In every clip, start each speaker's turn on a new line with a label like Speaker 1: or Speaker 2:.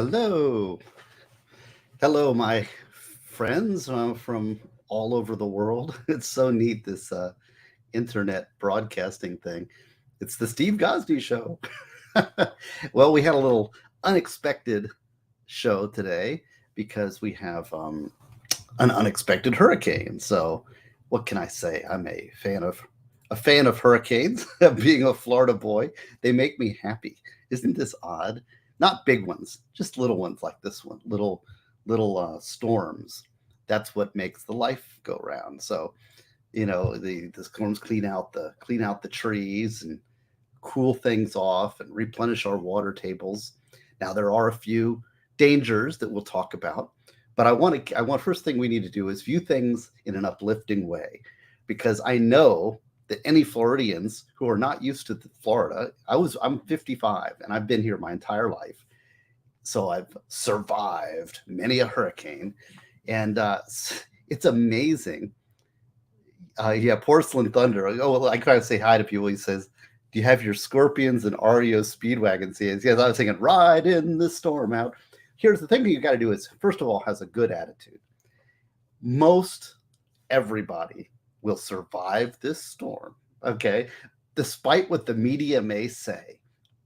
Speaker 1: Hello. Hello, my friends from all over the world. It's so neat, this internet broadcasting thing. It's the Steve Gosdy Show. Well, we had a little unexpected show today because we have an unexpected hurricane. So, what can I say? I'm a fan of hurricanes. Being a Florida boy, they make me happy. Isn't this odd? Not big ones, just little ones like this one. Little storms. That's what makes the life go round. So, the storms clean out the trees and cool things off and replenish our water tables. Now there are a few dangers that we'll talk about, but I want first thing we need to do is view things in an uplifting way, because I know that any Floridians who are not used to Florida, I'm 55 and I've been here my entire life, so I've survived many a hurricane, and it's amazing. Yeah, Porcelain Thunder. Oh, well, I try to say hi to people. He says, "Do you have your Scorpions and REO Speedwagon?" Yes, I was thinking, "Ride in the storm out." Here's the thing you got to do is, first of all, has a good attitude. Most everybody will survive this storm. Okay, despite what the media may say.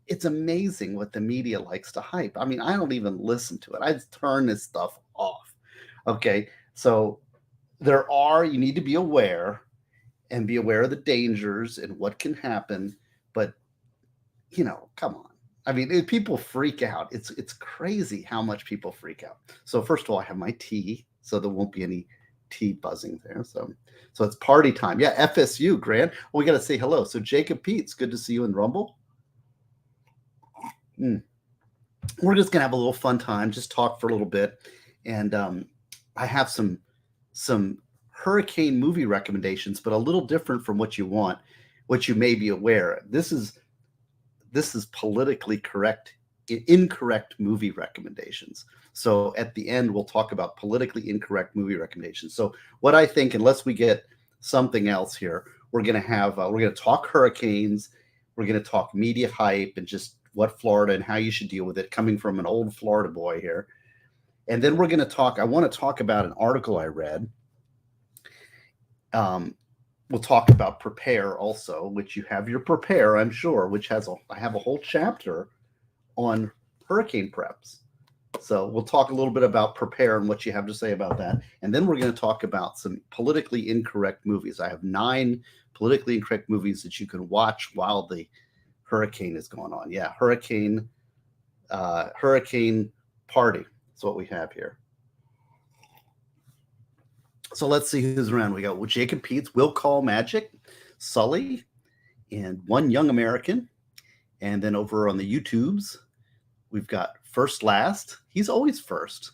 Speaker 1: It's amazing what the media likes to hype. I mean, I don't even listen to it. I just turn this stuff off. Okay, so you need to be aware and be aware of the dangers and what can happen. But come on. I mean, people freak out. It's crazy how much people freak out. So first of all, I have my tea, so there won't be any tea buzzing there. So it's party time. Yeah, FSU, Grant. Well, we got to say hello. So Jacob Pete's good to see you in Rumble. We're just gonna have a little fun time, just talk for a little bit, and I have some hurricane movie recommendations, but a little different from what you may be aware. This is politically correct, incorrect movie recommendations. So at the end, we'll talk about politically incorrect movie recommendations. So what I think, unless we get something else here, we're gonna talk hurricanes, we're gonna talk media hype, and just what Florida and how you should deal with it, coming from an old Florida boy here. And then I want to talk about an article I read. We'll talk about Prepare also, which you have your Prepare, I'm sure, I have a whole chapter on hurricane preps. So we'll talk a little bit about Prepare and what you have to say about that. And then we're going to talk about some politically incorrect movies. I have 9 politically incorrect movies that you can watch while the hurricane is going on. Yeah, hurricane party. That's what we have here. So let's see who's around. We got Jacob Peets, Will Call Magic, Sully, and One Young American. And then over on the YouTubes, we've got First Last. He's always first.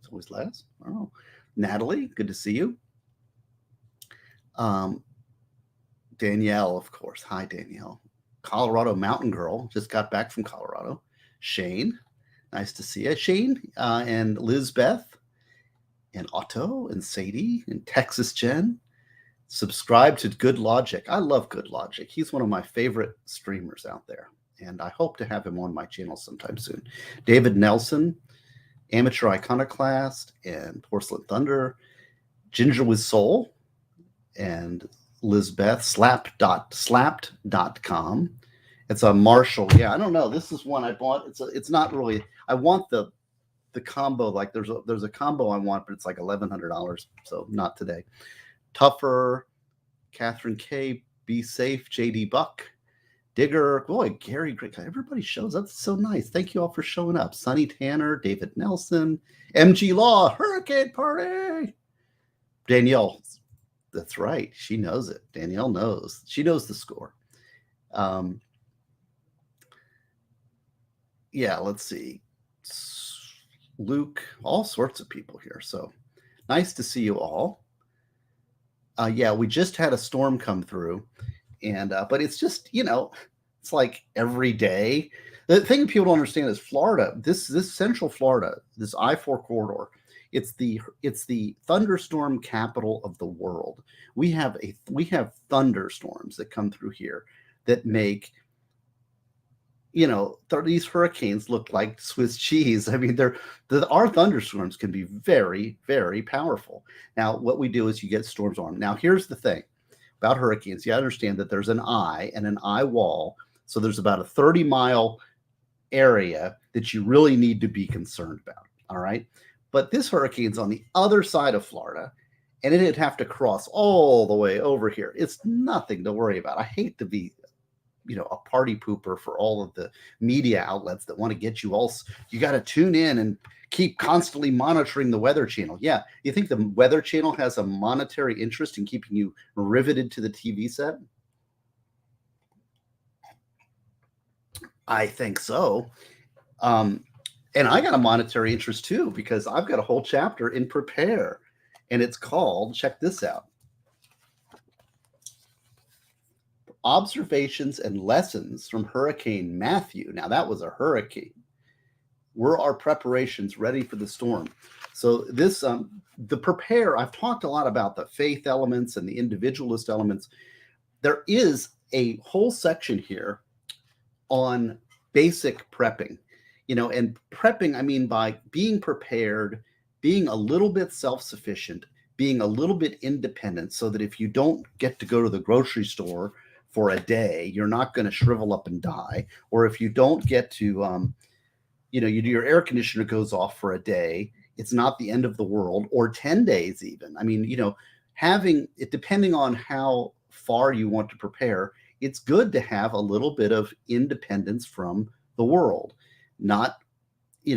Speaker 1: He's always last. Oh, Natalie, good to see you. Danielle, of course. Hi, Danielle. Colorado Mountain Girl, just got back from Colorado. Shane, nice to see you. Shane and Lizbeth and Otto and Sadie and Texas Jen. Subscribe to Good Logic. I love Good Logic. He's one of my favorite streamers out there, and I hope to have him on my channel sometime soon. David Nelson, Amateur Iconoclast, and Porcelain Thunder. Ginger with Soul, and Lizbeth, slapped.com. It's a Marshall. Yeah, I don't know. This is one I bought. It's not really. I want the combo. Like there's a combo I want, but it's like $1,100. So not today. Tougher, Catherine K. Be Safe, JD Buck, Digger. Boy, Gary, great guy. Everybody shows up. It's so nice. Thank you all for showing up. Sonny Tanner, David Nelson, MG Law, Hurricane Party. Danielle. That's right. She knows it. Danielle knows. She knows the score. Yeah, let's see. Luke, all sorts of people here. So nice to see you all. Yeah, we just had a storm come through, and but it's just, it's like every day. The thing people don't understand is Florida, this central Florida, this I-4 corridor, it's the thunderstorm capital of the world. We have thunderstorms that come through here that make these hurricanes look like Swiss cheese. I mean, our thunderstorms can be very, very powerful. Now, what we do is you get storms on. Now, here's the thing about hurricanes. You understand that there's an eye and an eye wall. So there's about a 30-mile area that you really need to be concerned about. All right. But this hurricane's on the other side of Florida, and it'd have to cross all the way over here. It's nothing to worry about. I hate to be a party pooper for all of the media outlets that want to get you all. You got to tune in and keep constantly monitoring the Weather Channel. Yeah. You think the Weather Channel has a monetary interest in keeping you riveted to the TV set? I think so. And I got a monetary interest too, because I've got a whole chapter in Prepare, and it's called, check this out, Observations and Lessons from Hurricane Matthew. Now, that was a hurricane. Were our preparations ready for the storm? So this, the Prepare, I've talked a lot about the faith elements and the individualist elements. There is a whole section here on basic prepping. And prepping, I mean by being prepared, being a little bit self-sufficient, being a little bit independent, so that if you don't get to go to the grocery store for a day, you're not going to shrivel up and die. Or if you don't get to, your air conditioner goes off for a day, it's not the end of the world, or 10 days even. I mean, having it, depending on how far you want to prepare, it's good to have a little bit of independence from the world. Not,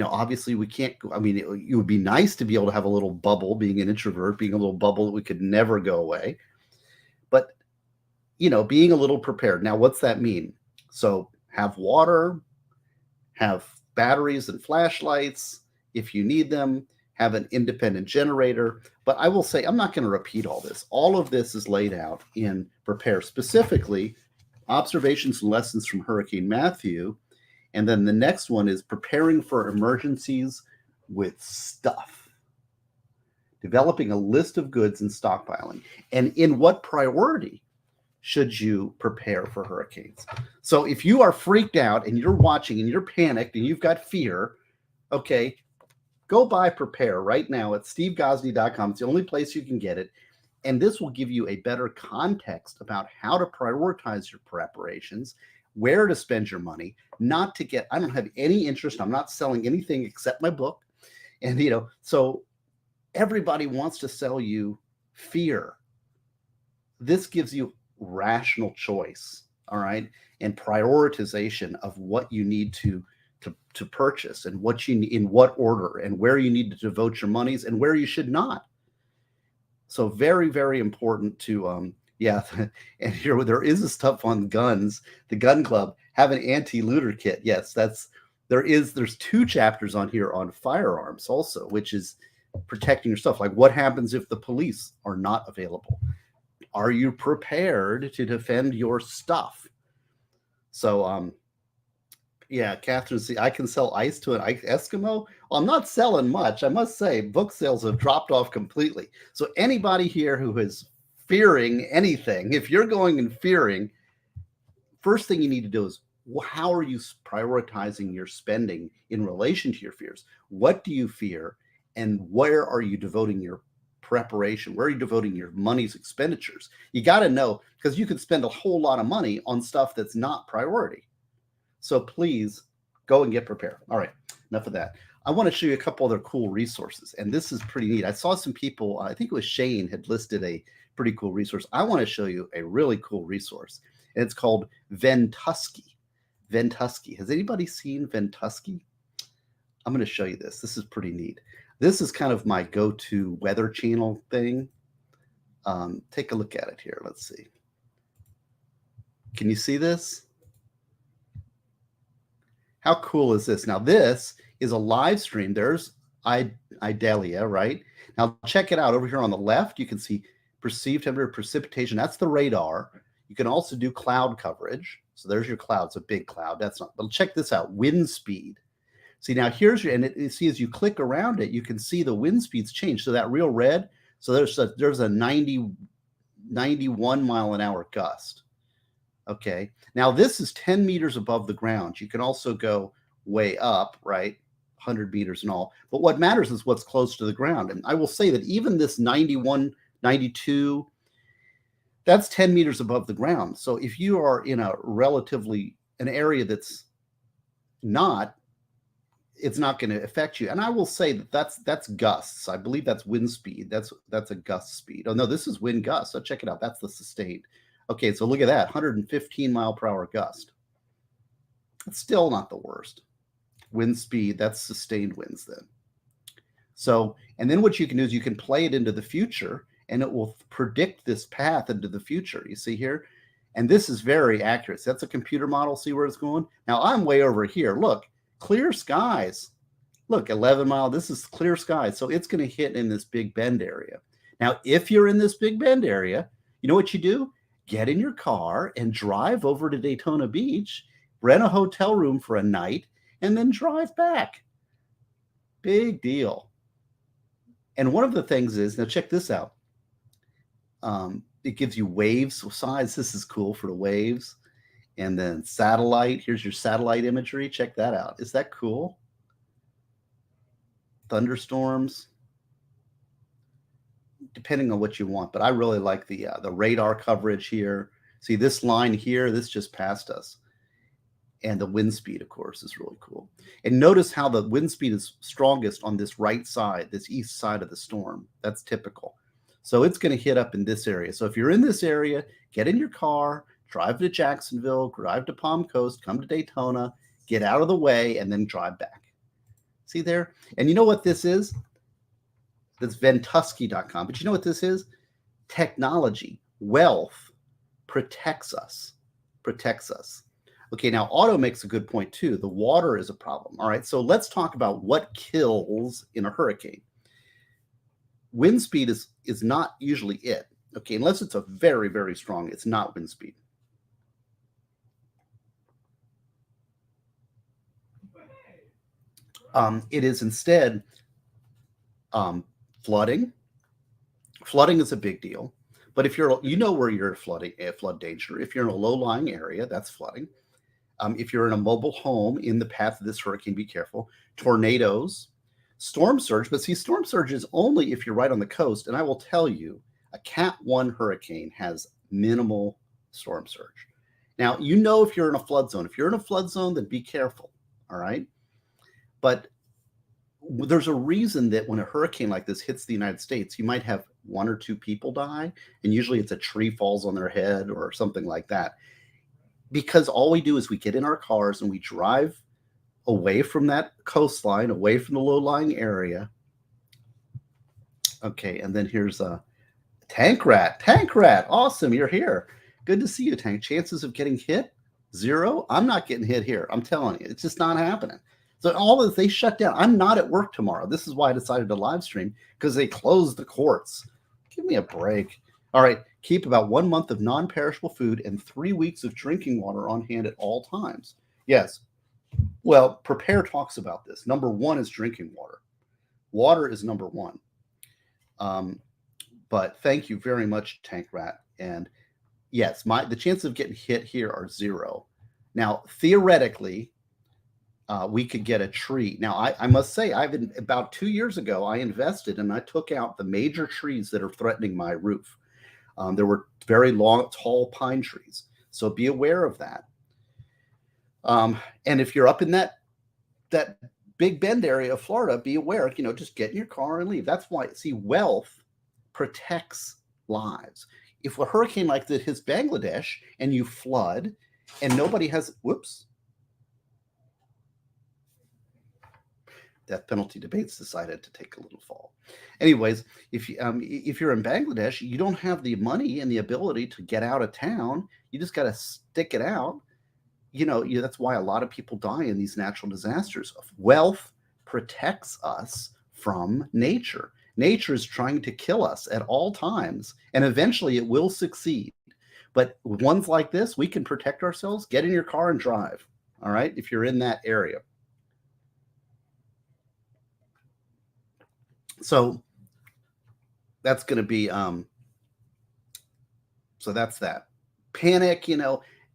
Speaker 1: obviously we can't, I mean, it would be nice to be able to have a little bubble, being an introvert, being a little bubble that we could never go away. But, being a little prepared. Now, what's that mean? So have water, have batteries and flashlights if you need them, have an independent generator. But I will say, I'm not going to repeat all this. All of this is laid out in Prepare, specifically Observations and Lessons from Hurricane Matthew. And then the next one is Preparing for Emergencies with Stuff. Developing a list of goods and stockpiling. And in what priority should you prepare for hurricanes? So if you are freaked out and you're watching and you're panicked and you've got fear, okay, go buy Prepare right now at stevegosney.com. It's the only place you can get it. And this will give you a better context about how to prioritize your preparations, where to spend your money, not to get, I don't have any interest. I'm not selling anything except my book. And, so everybody wants to sell you fear. This gives you rational choice, all right, and prioritization of what you need to purchase, and what you need, in what order, and where you need to devote your monies and where you should not. So very, very important to, and here there is a stuff on guns. The Gun Club have an anti-looter kit. Yes, there's 2 chapters on here on firearms also, which is protecting your stuff. Like, what happens if the police are not available? Are you prepared to defend your stuff? So, Catherine, see, I can sell ice to an Eskimo. Well, I'm not selling much. I must say, book sales have dropped off completely. So anybody here who is fearing anything, if you're going and fearing, first thing you need to do is, how are you prioritizing your spending in relation to your fears? What do you fear, and where are you devoting your preparation? Where are you devoting your money's expenditures? You got to know, because you could spend a whole lot of money on stuff that's not priority. So please go and get prepared. All right, enough of that. I want to show you a couple other cool resources, and this is pretty neat. I saw some people, I think it was Shane, had listed a pretty cool resource. I want to show you a really cool resource, and it's called Ventusky. Ventusky. Has anybody seen Ventusky? I'm going to show you this. This is pretty neat. This is kind of my go-to Weather Channel thing. Take a look at it here. Let's see. Can you see this? How cool is this? Now, this is a live stream. There's Idalia, right? Now, check it out. Over here on the left, you can see perceived temperature, precipitation. That's the radar. You can also do cloud coverage. So there's your cloud. It's a big cloud. That's not, but check this out. Wind speed. See, now here's your, and see, as you click around it, you can see the wind speeds change. So that real red, so there's a 91 mile an hour gust. Okay. Now this is 10 meters above the ground. You can also go way up, right? 100 meters and all. But what matters is what's close to the ground. And I will say that even this 91, 92, that's 10 meters above the ground. So if you are in a relatively an area that's not, it's not going to affect you. And I will say that that's gusts. I believe that's wind speed. That's a gust speed. Oh no, this is wind gust. So check it out. That's the sustained. Okay, so look at that, 115 mile per hour gust. It's still not the worst. Wind speed, that's sustained winds then. So, and then what you can do is you can play it into the future and it will predict this path into the future. You see here? And this is very accurate. So that's a computer model. See where it's going? Now I'm way over here. Look, clear skies. Look, 11 mile. This is clear skies. So it's going to hit in this Big Bend area. Now, if you're in this Big Bend area, you know what you do? Get in your car and drive over to Daytona Beach, rent a hotel room for a night, and then drive back. Big deal. And one of the things is, now check this out. It gives you waves size. This is cool for the waves. And then satellite. Here's your satellite imagery. Check that out. Is that cool? Thunderstorms. Depending on what you want, but I really like the radar coverage here. See this line here, this just passed us. And the wind speed, of course, is really cool. And notice how the wind speed is strongest on this right side, this east side of the storm. That's typical. So it's going to hit up in this area. So if you're in this area, get in your car, drive to Jacksonville, drive to Palm Coast, come to Daytona, get out of the way, and then drive back. See there? And you know what this is? That's Ventusky.com. But you know what this is? Technology, wealth protects us. Protects us. Okay, now Otto makes a good point too. The water is a problem. All right, so let's talk about what kills in a hurricane. Wind speed is not usually it. Okay, unless it's a very, very strong, it's not wind speed. It is instead flooding. Flooding is a big deal. But if you're, you know where you're flood danger. If you're in a low-lying area, that's flooding. If you're in a mobile home in the path of this hurricane, be careful. Tornadoes, storm surge. But see, storm surge is only if you're right on the coast. And I will tell you, a Cat 1 hurricane has minimal storm surge. Now, you know if you're in a flood zone. If you're in a flood zone, then be careful, all right? But there's a reason that when a hurricane like this hits the United States, you might have 1 or 2 people die, and usually it's a tree falls on their head or something like that. Because all we do is we get in our cars and we drive away from that coastline, away from the low-lying area. Okay, and then here's a Tank Rat. Tank Rat, awesome, you're here. Good to see you, Tank. Chances of getting hit? 0? I'm not getting hit here. I'm telling you, it's just not happening. So all of this, they shut down. I'm not at work tomorrow. This is why I decided to live stream, because they closed the courts. Give me a break. All right, keep about 1 month of non-perishable food and 3 weeks of drinking water on hand at all times. Yes. Well, Prepare talks about this. Number 1 is drinking water. Water is number 1. But thank you very much, Tank Rat. And yes, the chances of getting hit here are 0. Now, theoretically, we could get a tree. Now, I must say, about 2 years ago, I invested and I took out the major trees that are threatening my roof. There were very long, tall pine trees. So be aware of that. And if you're up in that Big Bend area of Florida, be aware, just get in your car and leave. That's why, see, wealth protects lives. If a hurricane like this hits Bangladesh and you flood and nobody has, whoops, death penalty debates decided to take a little fall. Anyways, if you're in Bangladesh, you don't have the money and the ability to get out of town. You just got to stick it out. That's why a lot of people die in these natural disasters. Wealth protects us from nature. Nature is trying to kill us at all times, and eventually it will succeed. But ones like this, we can protect ourselves. Get in your car and drive. All right, if you're in that area. So that's going to be, so that's that. Panic,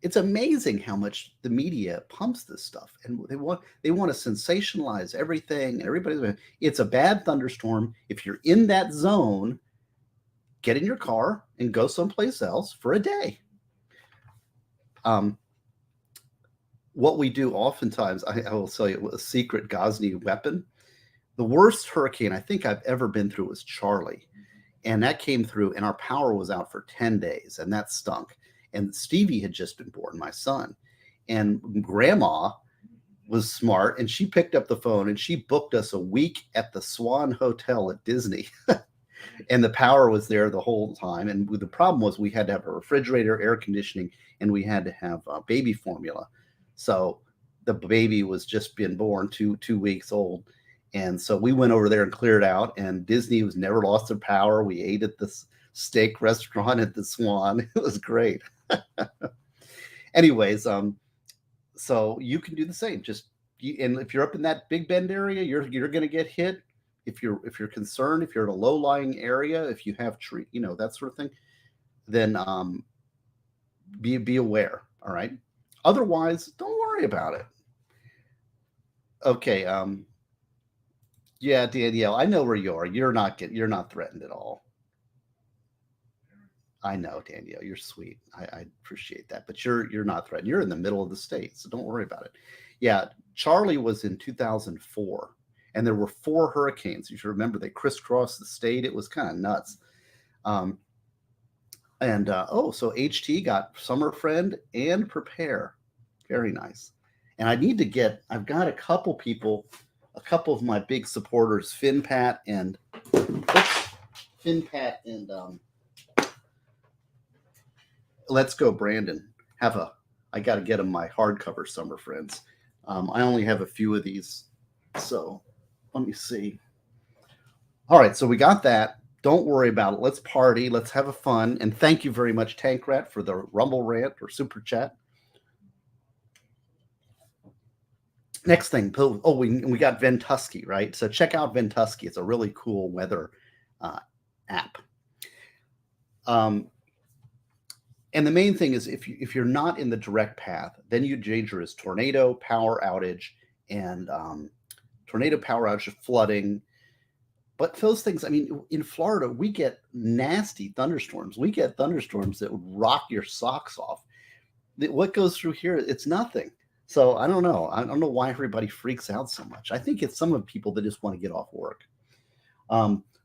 Speaker 1: It's amazing how much the media pumps this stuff, and they want to sensationalize everything. Everybody's it's a bad thunderstorm. If you're in that zone, get in your car and go someplace else for a day. What we do oftentimes, I will tell you a secret Ghazni weapon. The worst hurricane I think I've ever been through was Charlie. And that came through, and our power was out for 10 days, and that stunk. And Stevie had just been born, my son. And grandma was smart, and she picked up the phone and she booked us a week at the Swan Hotel at Disney. And the power was there the whole time. And the problem was we had to have a refrigerator, air conditioning, and we had to have baby formula. So the baby was just been born, 2 weeks old. And so we went over there and cleared out, and Disney was never lost their power. We ate at this steak restaurant at the Swan. It was great. Anyways, so you can do the same. And if you're up in that Big Bend area, you're going to get hit. If you're concerned, if you're in a low-lying area, if you have tree, that sort of thing, then be aware. All right. Otherwise, don't worry about it. Okay. Yeah, Danielle, I know where you are. You're not threatened at all. I know, Danielle, you're sweet. I appreciate that, but you're not threatened. You're in the middle of the state, so don't worry about it. Yeah, Charlie was in 2004, and there were 4 hurricanes. You should remember they crisscrossed the state. It was kind of nuts. So HT got Summer Friend and Prepare. Very nice. And I've got a couple of my big supporters, FinPat and Let's Go Brandon. I got to get them my hardcover Summer Friends. I only have a few of these, so let me see. All right, so we got that. Don't worry about it. Let's party. Let's have a fun. And thank you very much, Tank Rat, for the Rumble rant or super chat. Next thing, we got Ventusky, right? So check out Ventusky. It's a really cool weather app. And the main thing is if you're not in the direct path, then your danger is tornado, power outage, and flooding. But those things, I mean, in Florida, we get nasty thunderstorms. We get thunderstorms that would rock your socks off. What goes through here, it's nothing. So I don't know. I don't know why everybody freaks out so much. I think it's some of people that just want to get off work.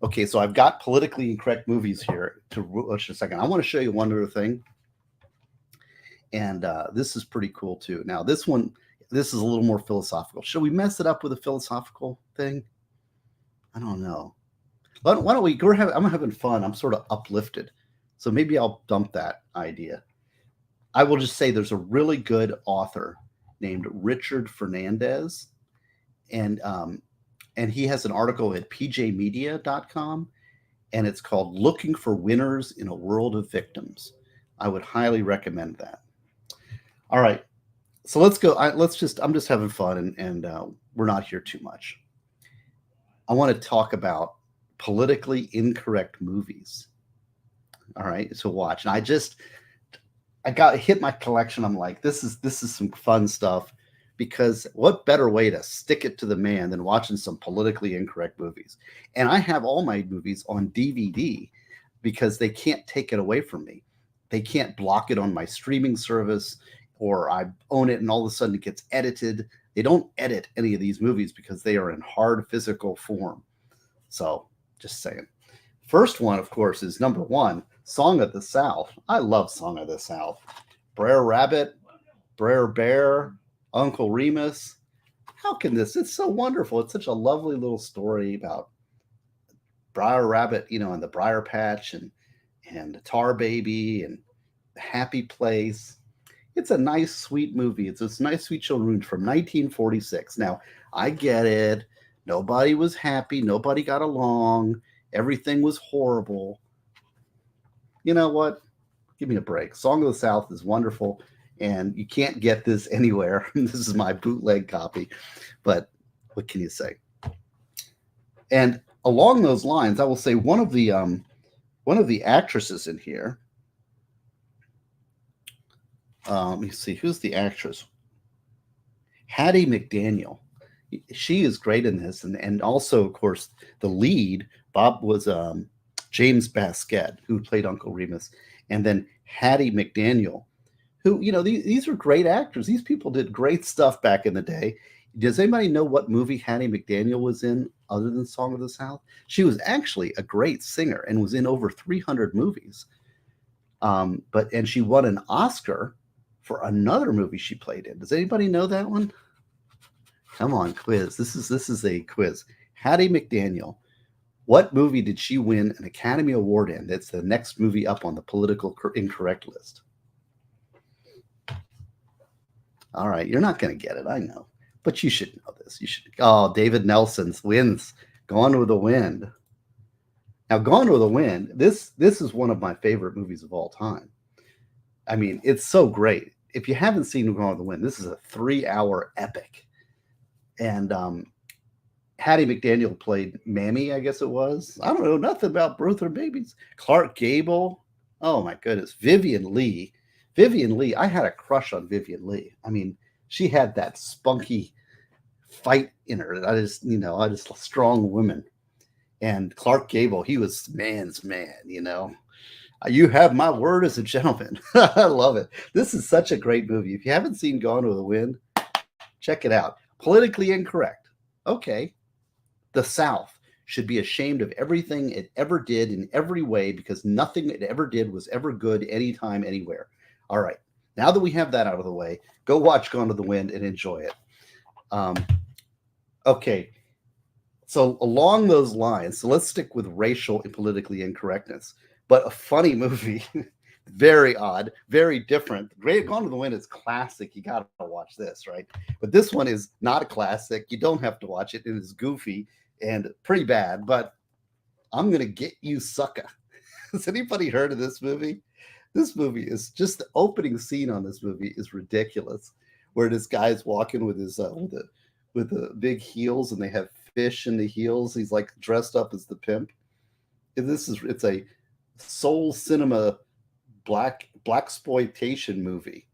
Speaker 1: Okay, so I've got politically incorrect movies here. Just a second. I want to show you one other thing. And this is pretty cool, too. Now, this is a little more philosophical. Should we mess it up with a philosophical thing? I don't know. Why don't we? I'm having fun. I'm sort of uplifted. So maybe I'll dump that idea. I will just say there's a really good author named Richard Fernandez. And he has an article at pjmedia.com, and it's called Looking for Winners in a World of Victims. I would highly recommend that. All right. So let's go. I'm just having fun, and we're not here too much. I want to talk about politically incorrect movies. All right, to watch. And I got hit my collection. I'm like, this is some fun stuff, because what better way to stick it to the man than watching some politically incorrect movies? And I have all my movies on DVD because they can't take it away from me. They can't block it on my streaming service, or I own it and all of a sudden it gets edited. They don't edit any of these movies because they are in hard physical form. So just saying. First one, of course, is number 1, Song of the South. I love Song of the South. Brer Rabbit, Brer Bear, Uncle Remus. How can this? It's so wonderful. It's such a lovely little story about Brer Rabbit, and the Briar Patch and the Tar Baby and the Happy Place. It's a nice, sweet movie. It's a nice, sweet children's movie from 1946. Now, I get it. Nobody was happy. Nobody got along. Everything was horrible. You know what? Give me a break. Song of the South is wonderful, and you can't get this anywhere. This is my bootleg copy, but what can you say? And along those lines, I will say one of the actresses in here Let me see, who's the actress? Hattie McDaniel. She is great in this, and also, of course, the lead Bob was James Basquette, who played Uncle Remus, and then Hattie McDaniel, who, these are great actors. These people did great stuff back in the day. Does anybody know what movie Hattie McDaniel was in other than Song of the South? She was actually a great singer and was in over 300 movies. And she won an Oscar for another movie she played in. Does anybody know that one? Come on, quiz. This is a quiz. Hattie McDaniel. What movie did she win an Academy Award in? That's the next movie up on the political incorrect list. All right, you're not going to get it, I know, but you should know this. You should. Oh, David Nelson wins Gone with the Wind. Now, Gone with the Wind. This is one of my favorite movies of all time. I mean, it's so great. If you haven't seen Gone with the Wind, this is a 3-hour epic. And Hattie McDaniel played Mammy, I guess it was. I don't know nothing about birth or babies. Clark Gable. Oh my goodness. Vivian Leigh. I had a crush on Vivian Leigh. I mean, she had that spunky fight in her. I just a strong woman. And Clark Gable, he was man's man, You have my word as a gentleman. I love it. This is such a great movie. If you haven't seen Gone with the Wind, check it out. Politically incorrect. Okay. The South should be ashamed of everything it ever did in every way because nothing it ever did was ever good anytime, anywhere. All right. Now that we have that out of the way, go watch Gone with the Wind and enjoy it. Okay. So along those lines, so let's stick with racial and politically incorrectness, but a funny movie, very odd, very different. Great Gone with the Wind is classic. You got to watch this, right? But this one is not a classic. You don't have to watch it. It is goofy and pretty bad, but I'm going to Get You, Sucker. Has anybody heard of this movie? This movie is just the opening scene on this movie is ridiculous, where this guy's walking with his with the big heels and they have fish in the heels. He's like dressed up as the pimp. And it's a soul cinema blaxploitation movie.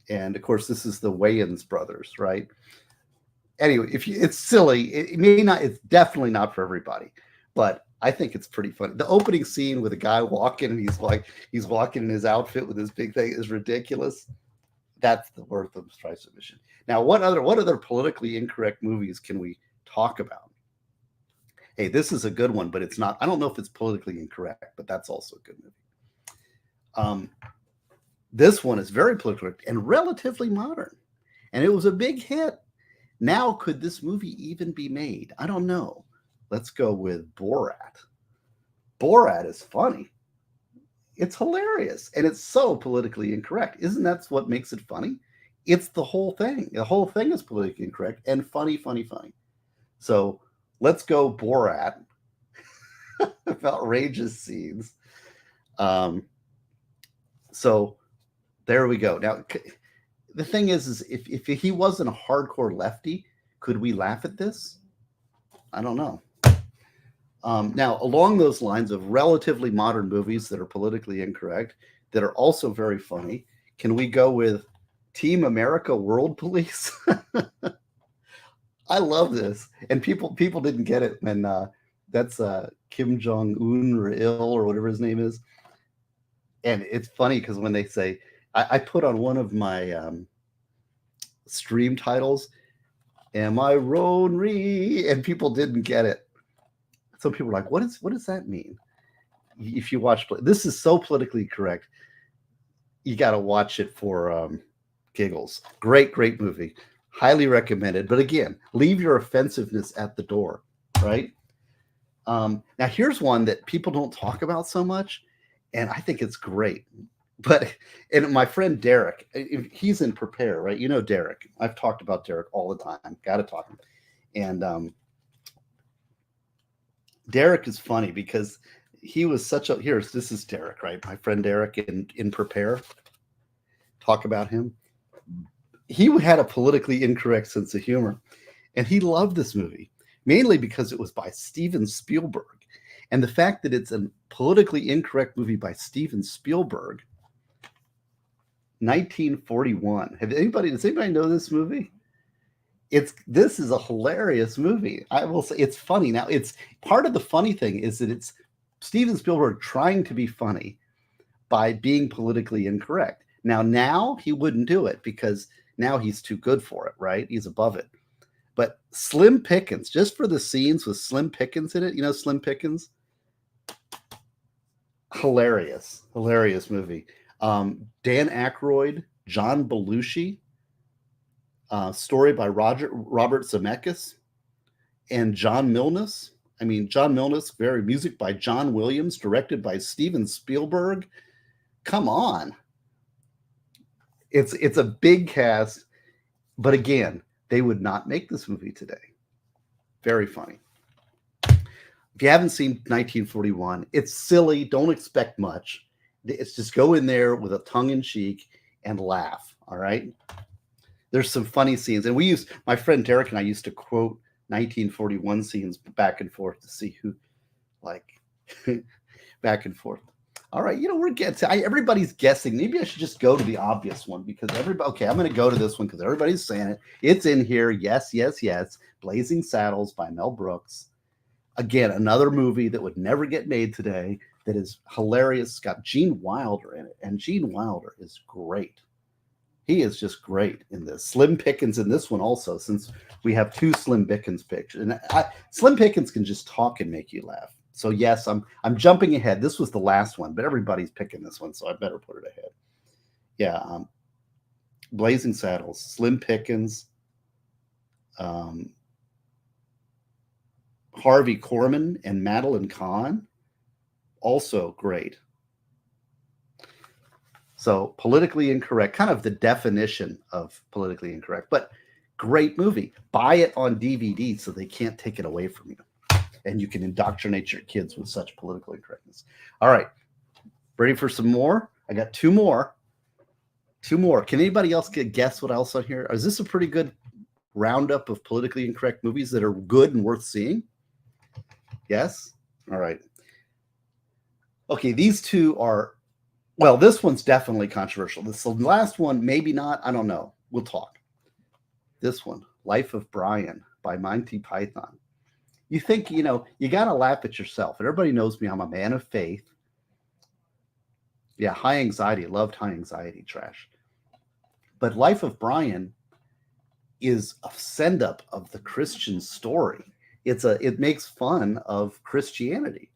Speaker 1: And of course, this is the Wayans brothers, right? Anyway, it's silly. It's definitely not for everybody, but I think it's pretty funny. The opening scene with a guy walking and he's walking in his outfit with his big thing is ridiculous. That's the worth of Strife Submission. Now, what other politically incorrect movies can we talk about? Hey, this is a good one, but it's not. I don't know if it's politically incorrect, but that's also a good movie. This one is very politically correct and relatively modern, and it was a big hit. Now, could this movie even be made? I don't know. Let's go with Borat. Borat is funny. It's hilarious, and it's so politically incorrect. Isn't that what makes it funny? It's the whole thing. The whole thing is politically incorrect and funny, funny, funny. So let's go Borat. Outrageous scenes. So there we go. Now, the thing is if he wasn't a hardcore lefty, could we laugh at this? I don't know. Now, along those lines of relatively modern movies that are politically incorrect, that are also very funny, can we go with Team America World Police? I love this. And people didn't get it when that's Kim Jong-un or Il or whatever his name is. And it's funny because when they say, I put on one of my stream titles, "Am I Ronry?" And people didn't get it. Some people were like, what does that mean? If you watch, this is so politically correct. You got to watch it for giggles. Great movie. Highly recommended. But again, leave your offensiveness at the door, right? Now, here's one that people don't talk about so much, and I think it's great. And my friend Derek, he's in Prepare, right? You know Derek. I've talked about Derek all the time. Got to talk to him. And Derek is funny because he was this is Derek, right? My friend Derek in Prepare. Talk about him. He had a politically incorrect sense of humor, and he loved this movie, mainly because it was by Steven Spielberg. And the fact that it's a politically incorrect movie by Steven Spielberg 1941. Does anybody know this movie? This is a hilarious movie. I will say it's funny. Now, it's part of the funny thing is that it's Steven Spielberg trying to be funny by being politically incorrect. Now he wouldn't do it because now he's too good for it, right? He's above it. But Slim Pickens, just for the scenes with Slim Pickens in it, you know Slim Pickens? Hilarious movie. Dan Aykroyd, John Belushi, story by Robert Zemeckis, and John Milnes. John Milnes, music by John Williams, directed by Steven Spielberg. Come on. It's a big cast, but again, they would not make this movie today. Very funny. If you haven't seen 1941, it's silly. Don't expect much. It's just go in there with a tongue-in-cheek and laugh, all right? There's some funny scenes. And my friend Derek and I used to quote 1941 scenes back and forth to see who, back and forth. All right, everybody's guessing. Maybe I should just go to the obvious one because I'm going to go to this one because everybody's saying it. It's in here. Yes. Blazing Saddles by Mel Brooks. Again, another movie that would never get made today that is hilarious. It's got Gene Wilder in it, and Gene Wilder is great. He is just great in this. Slim Pickens in this one also, since we have two Slim Pickens pictures. And Slim Pickens can just talk and make you laugh. So yes, I'm jumping ahead. This was the last one, but everybody's picking this one, so I better put it ahead. Yeah, Blazing Saddles, Slim Pickens, Harvey Korman and Madeline Kahn, also great. So politically incorrect, kind of the definition of politically incorrect, but great movie. Buy it on DVD so they can't take it away from you. And you can indoctrinate your kids with such political incorrectness. All right. Ready for some more? I got two more. Can anybody else guess what else on here? Is this a pretty good roundup of politically incorrect movies that are good and worth seeing? Yes? All right. Okay, these two are, well, this one's definitely controversial. The last one, maybe not. I don't know. We'll talk. This one, Life of Brian by Monty Python. You think, you got to laugh at yourself. And everybody knows me. I'm a man of faith. Yeah, high anxiety. Loved high anxiety trash. But Life of Brian is a send-up of the Christian story. It makes fun of Christianity,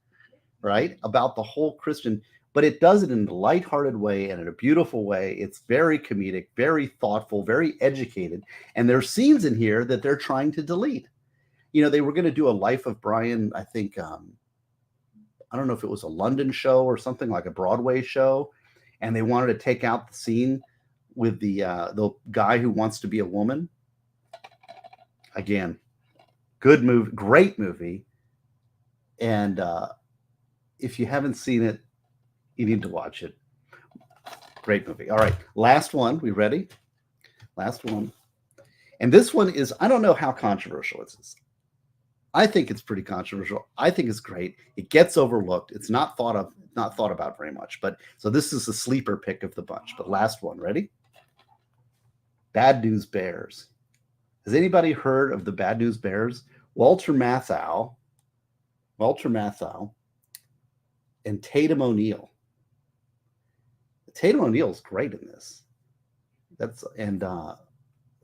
Speaker 1: right? About the whole Christian, but it does it in a lighthearted way and in a beautiful way. It's very comedic, very thoughtful, very educated. And there's scenes in here that they're trying to delete. They were going to do a Life of Brian, I think, I don't know if it was a London show or something, like a Broadway show. And they wanted to take out the scene with the guy who wants to be a woman. Again, good movie, great movie. And if you haven't seen it, you need to watch it. Great movie. All right, last one. We ready? Last one. And this one is, I don't know how controversial it is. I think it's pretty controversial. I think it's great. It gets overlooked. It's not thought about very much. But so this is the sleeper pick of the bunch. But last one. Ready? Bad News Bears. Has anybody heard of the Bad News Bears? Walter Matthau, and Tatum O'Neal. Tatum O'Neal is great in this.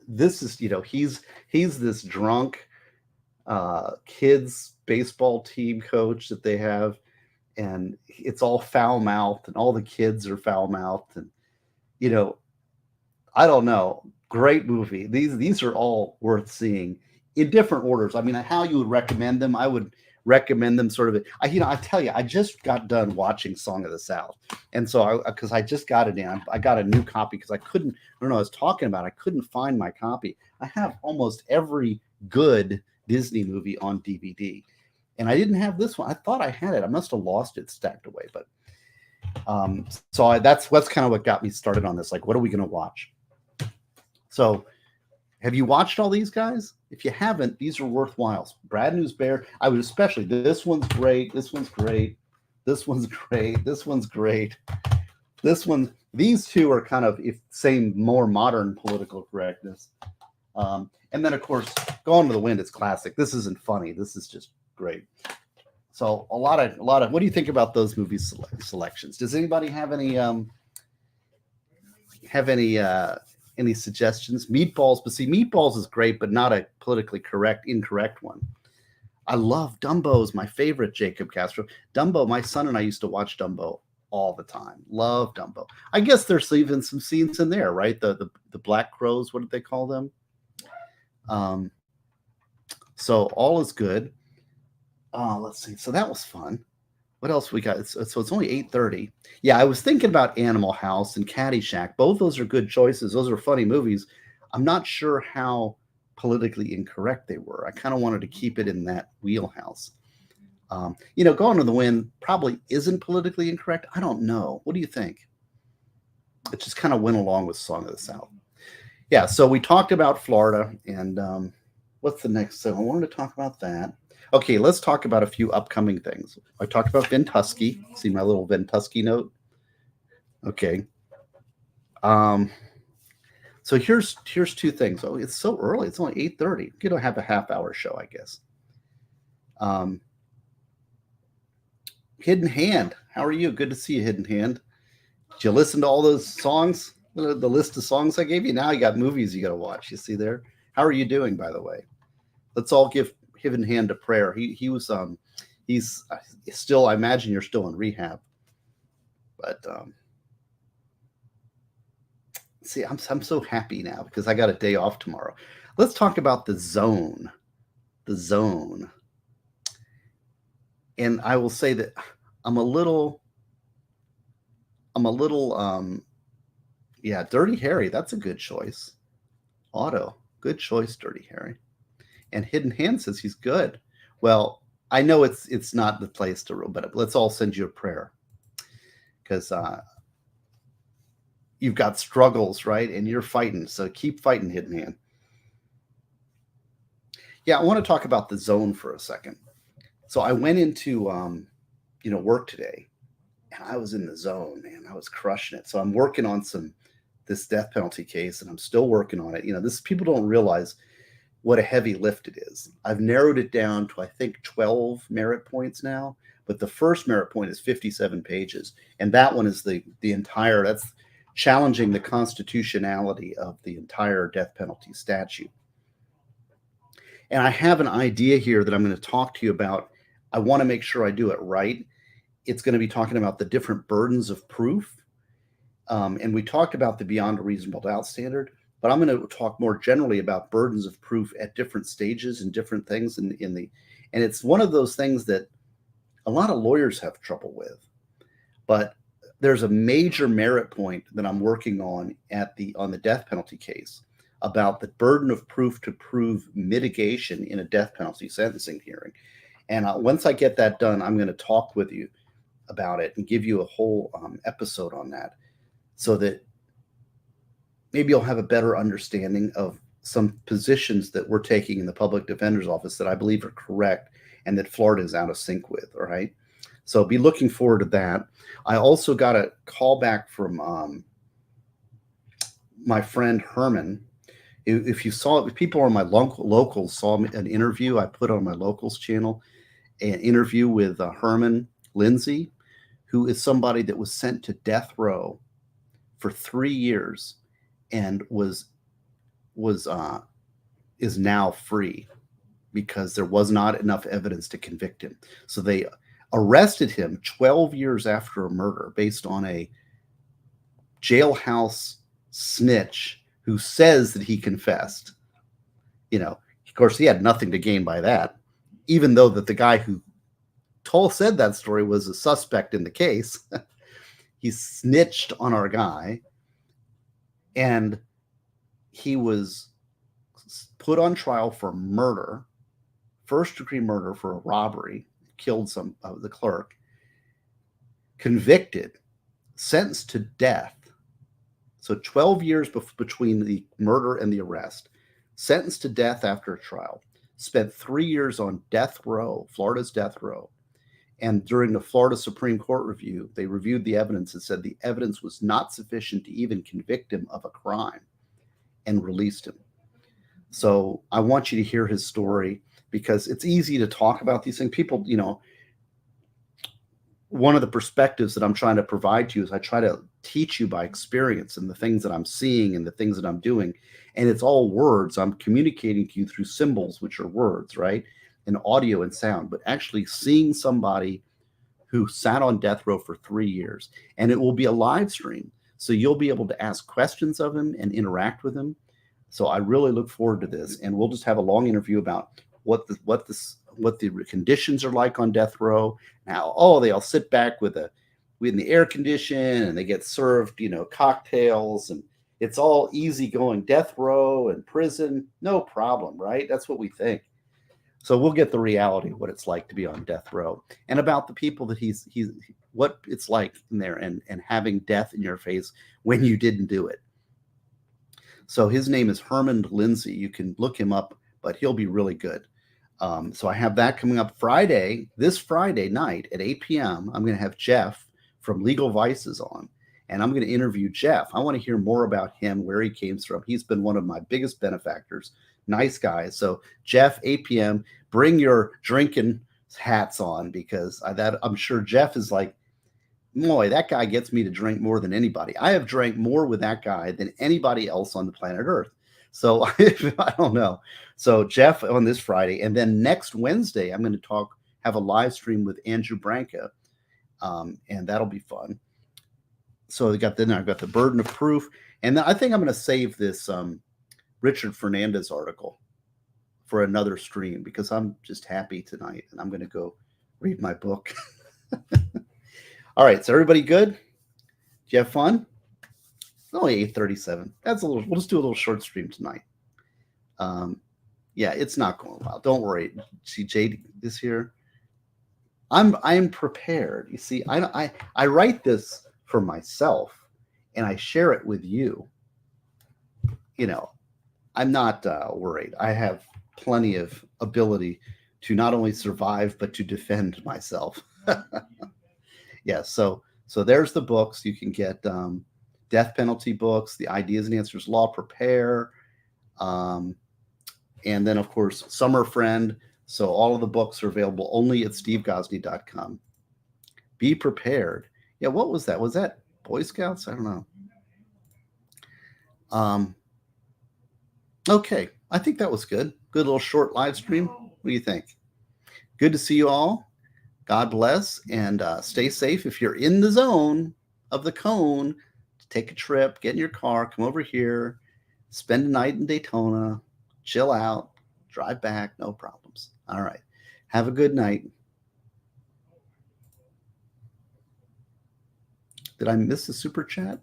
Speaker 1: This is, he's this drunk kids baseball team coach that they have, and it's all foul-mouthed, and all the kids are foul-mouthed, and I don't know. Great movie. These are all worth seeing in different orders. I mean, how you would recommend them? I would recommend them sort of. I tell you, I just got done watching Song of the South, and so because I just got it in, I got a new copy because I couldn't. I don't know. I was talking about. I couldn't find my copy. I have almost every good Disney movie on DVD, and I didn't have this one. I thought I had it. I must have lost it stacked away. But that's kind of what got me started on this. Like, what are we going to watch? So, have you watched all these guys? If you haven't, these are worthwhile. Bad News Bear. I would especially. This one's great. This one's great. This one's great. This one's great. This one. These two are kind of if same more modern political correctness. And then of course, Gone with the Wind is classic. This isn't funny. This is just great. So a lot of what do you think about those movie selections? Does anybody have any suggestions? Meatballs, but see, Meatballs is great, but not a politically incorrect one. I love Dumbo is my favorite, Jacob Castro. Dumbo, my son and I used to watch Dumbo all the time. Love Dumbo. I guess there's even some scenes in there, right? The Black Crows, what did they call them? So all is good. Let's see. So that was fun. What else we got? So it's only 8:30. Yeah, I was thinking about Animal House and Caddyshack. Both those are good choices. Those are funny movies. I'm not sure how politically incorrect they were. I kind of wanted to keep it in that wheelhouse. Gone with the Wind probably isn't politically incorrect. I don't know. What do you think? It just kind of went along with Song of the South. Yeah, so we talked about Florida, and what's the next? So I wanted to talk about that. Okay, let's talk about a few upcoming things. I talked about Ventusky. See my little Ventusky note? Okay. So here's two things. Oh, it's so early. It's only 8:30. You don't have a half-hour show, I guess. Hidden Hand. How are you? Good to see you, Hidden Hand. Did you listen to all those songs? The list of songs I gave you? Now you got movies you got to watch. You see there? How are you doing, by the way? Let's all give Hidden Hand a prayer. He's still, I imagine you're still in rehab. But see, I'm so happy now because I got a day off tomorrow. Let's talk about The Zone. The Zone. And I will say that I'm a little Dirty Harry. That's a good choice. Otto, good choice, Dirty Harry. And Hidden Hand says he's good. Well, I know it's not the place to, but let's all send you a prayer because you've got struggles, right? And you're fighting. So keep fighting, Hidden Hand. Yeah, I want to talk about The Zone for a second. So I went into, work today, and I was in the zone, man. I was crushing it. So I'm working on this death penalty case, and I'm still working on it. People don't realize what a heavy lift it is. I've narrowed it down to, I think, 12 merit points now, but the first merit point is 57 pages. And that one is the entire, that's challenging the constitutionality of the entire death penalty statute. And I have an idea here that I'm going to talk to you about. I want to make sure I do it right. It's going to be talking about the different burdens of proof. And we talked about the beyond a reasonable doubt standard, but I'm going to talk more generally about burdens of proof at different stages and different things and it's one of those things that a lot of lawyers have trouble with. But there's a major merit point that I'm working on on the death penalty case about the burden of proof to prove mitigation in a death penalty sentencing hearing. And once I get that done, I'm going to talk with you about it and give you a whole episode on that so that maybe you'll have a better understanding of some positions that we're taking in the public defender's office that I believe are correct and that Florida is out of sync with. All right. So be looking forward to that. I also got a call back from my friend Herman. If people on my locals saw an interview I put on my locals channel, an interview with Herman Lindsay, who is somebody that was sent to death row for 3 years and is now free because there was not enough evidence to convict him. So they arrested him 12 years after a murder based on a jailhouse snitch who says that he confessed. Of course, he had nothing to gain by that, even though that the guy who said that story was a suspect in the case. He snitched on our guy, and he was put on trial for murder, first-degree murder for a robbery, killed some of the clerk, convicted, sentenced to death. So 12 years between the murder and the arrest, sentenced to death after a trial, spent 3 years on death row, Florida's death row, And during the Florida Supreme Court review, they reviewed the evidence and said the evidence was not sufficient to even convict him of a crime and released him. So I want you to hear his story because it's easy to talk about these things. People, one of the perspectives that I'm trying to provide to you is I try to teach you by experience and the things that I'm seeing and the things that I'm doing. And it's all words. I'm communicating to you through symbols, which are words, right? And audio and sound, but actually seeing somebody who sat on death row for 3 years, and it will be a live stream. So you'll be able to ask questions of him and interact with him. So I really look forward to this, and we'll just have a long interview about what the conditions are like on death row. Now, they all sit back in the air condition, and they get served, cocktails, and it's all easy going. Death row and prison, no problem, right? That's what we think. So we'll get the reality of what it's like to be on death row, and about the people that he's what it's like in there, and having death in your face when you didn't do it. So his name is Herman Lindsay. You can look him up, but he'll be really good. So I have that coming up this Friday night at 8 p.m. I'm going to have Jeff from Legal Vices on, and I'm going to interview Jeff. I want to hear more about him, where he came from. He's been one of my biggest benefactors. Nice guy. So Jeff, 8 p.m., bring your drinking hats on, because I'm sure Jeff is like, boy, that guy gets me to drink more than anybody. I have drank more with that guy than anybody else on the planet Earth. So I don't know. So Jeff on this Friday, and then next Wednesday, I'm going to have a live stream with Andrew Branca, and that'll be fun. So I've got the burden of proof, and then I think I'm going to save this Richard Fernandez article for another stream, because I'm just happy tonight, and I'm going to go read my book. All right, so everybody good? Did you have fun? It's only 8:37. We'll just do a little short stream tonight. Yeah, it's not going well. Don't worry. See, Jade is here. I'm prepared. You see, I write this for myself, and I share it with you. I'm not worried. I have plenty of ability to not only survive, but to defend myself. Yeah, so there's the books. You can get death penalty books, the Ideas and Answers Law, Prepare, and then, of course, Summer Friend. So all of the books are available only at stevegosney.com. Be prepared. Yeah, what was that? Was that Boy Scouts? I don't know. Okay, I think that was good. Good little short live stream. What do you think? Good to see you all. God bless, and stay safe. If you're in the zone of the cone, take a trip, get in your car, come over here, spend a night in Daytona, chill out, drive back, no problems. All right. Have a good night. Did I miss a super chat?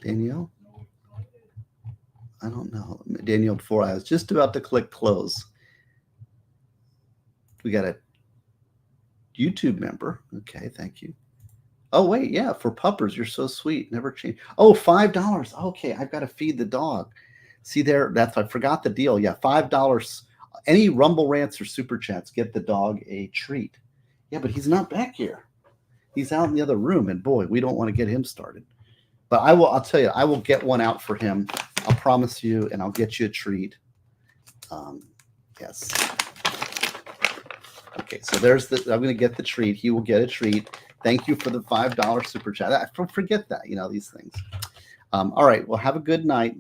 Speaker 1: Danielle? I don't know. Danielle, before I was just about to click close. We got a YouTube member. Okay, thank you. Oh, wait, yeah, for puppers, you're so sweet. Never change. Oh, $5. Okay, I've got to feed the dog. See there, I forgot the deal. Yeah, $5. Any Rumble Rants or Super Chats, get the dog a treat. Yeah, but he's not back here. He's out in the other room, and boy, we don't want to get him started. But I'll tell you, I will get one out for him. I'll promise you, and I'll get you a treat. Yes. Okay, so I'm going to get the treat. He will get a treat. Thank you for the $5 super chat. I forget that, these things. All right, well, have a good night.